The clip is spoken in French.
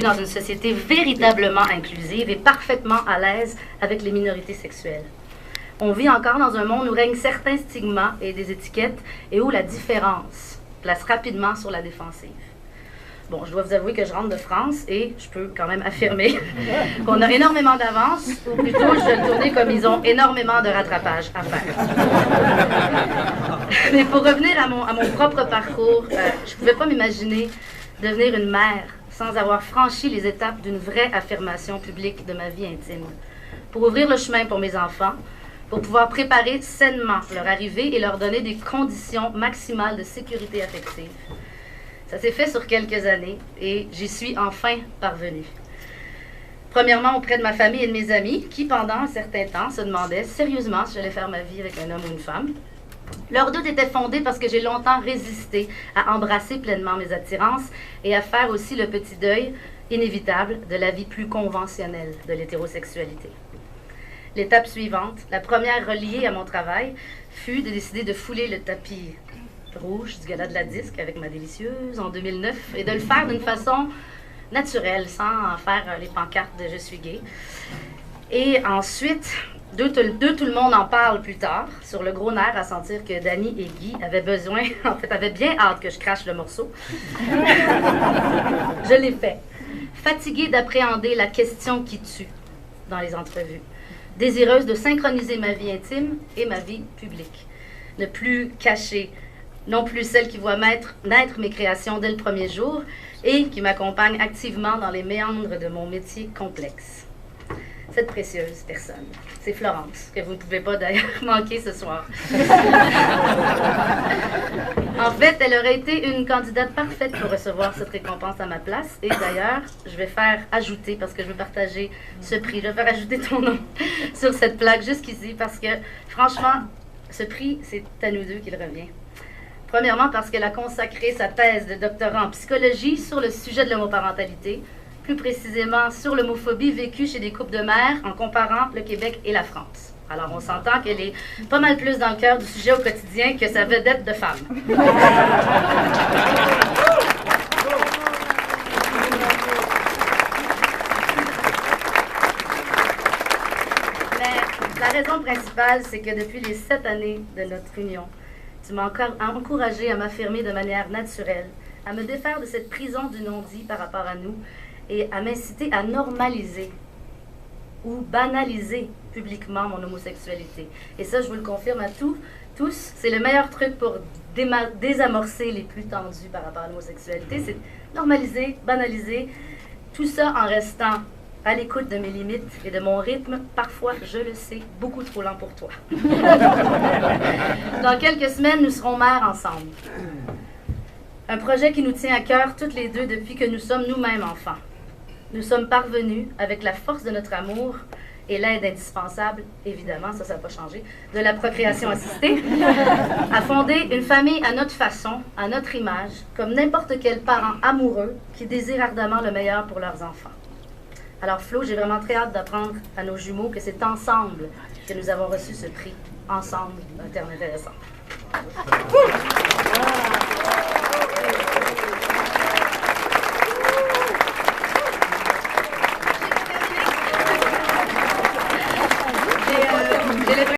dans une société véritablement inclusive et parfaitement à l'aise avec les minorités sexuelles. On vit encore dans un monde où règnent certains stigmas et des étiquettes et où la différence place rapidement sur la défensive. Bon, je dois vous avouer que je rentre de France et je peux quand même affirmer qu'on a énormément d'avance, ou plutôt, je vais le tourner comme ils ont énormément de rattrapage à faire. Mais pour revenir à mon propre parcours, je ne pouvais pas m'imaginer devenir une mère sans avoir franchi les étapes d'une vraie affirmation publique de ma vie intime. Pour ouvrir le chemin pour mes enfants, pour pouvoir préparer sainement leur arrivée et leur donner des conditions maximales de sécurité affective. Ça s'est fait sur quelques années et j'y suis enfin parvenue. Premièrement, auprès de ma famille et de mes amis qui, pendant un certain temps, se demandaient sérieusement si j'allais faire ma vie avec un homme ou une femme. Leur doute était fondé parce que j'ai longtemps résisté à embrasser pleinement mes attirances et à faire aussi le petit deuil inévitable de la vie plus conventionnelle de l'hétérosexualité. L'étape suivante, la première reliée à mon travail, fut de décider de fouler le tapis rouge du gala de la disque avec ma délicieuse en 2009 et de le faire d'une façon naturelle, sans en faire les pancartes de « Je suis gay ». Et ensuite, tout le monde en parle plus tard, sur le gros nerf à sentir que Dany et Guy avaient bien hâte que je crache le morceau. Je l'ai fait, fatiguée d'appréhender la question qui tue dans les entrevues, désireuse de synchroniser ma vie intime et ma vie publique, ne plus cacher non plus celle qui voit naître mes créations dès le premier jour et qui m'accompagne activement dans les méandres de mon métier complexe. Cette précieuse personne, c'est Florence, que vous ne pouvez pas d'ailleurs manquer ce soir. En fait, elle aurait été une candidate parfaite pour recevoir cette récompense à ma place. Et d'ailleurs, je vais faire ajouter, parce que je veux partager ce prix, je vais faire ajouter ton nom sur cette plaque jusqu'ici, parce que franchement, ce prix, c'est à nous deux qu'il revient. Premièrement, parce qu'elle a consacré sa thèse de doctorat en psychologie sur le sujet de l'homoparentalité, plus précisément sur l'homophobie vécue chez des couples de mères en comparant le Québec et la France. Alors, on s'entend qu'elle est pas mal plus dans le cœur du sujet au quotidien que sa vedette de femme. Mais la raison principale, c'est que depuis les 7 années de notre union, tu m'as encore encouragée à m'affirmer de manière naturelle, à me défaire de cette prison du non-dit par rapport à nous et à m'inciter à normaliser ou banaliser publiquement mon homosexualité. Et ça, je vous le confirme à tous, c'est le meilleur truc pour désamorcer les plus tendus par rapport à l'homosexualité, c'est normaliser, banaliser, tout ça en restant à l'écoute de mes limites et de mon rythme, parfois, je le sais, beaucoup trop lent pour toi. Dans quelques semaines, nous serons mères ensemble. Un projet qui nous tient à cœur toutes les deux depuis que nous sommes nous-mêmes enfants. Nous sommes parvenus, avec la force de notre amour et l'aide indispensable, évidemment, ça n'a pas changé, de la procréation assistée, à fonder une famille à notre façon, à notre image, comme n'importe quel parent amoureux qui désire ardemment le meilleur pour leurs enfants. Alors Flo, j'ai vraiment très hâte d'apprendre à nos jumeaux que c'est ensemble que nous avons reçu ce prix. Ensemble, un terme intéressant.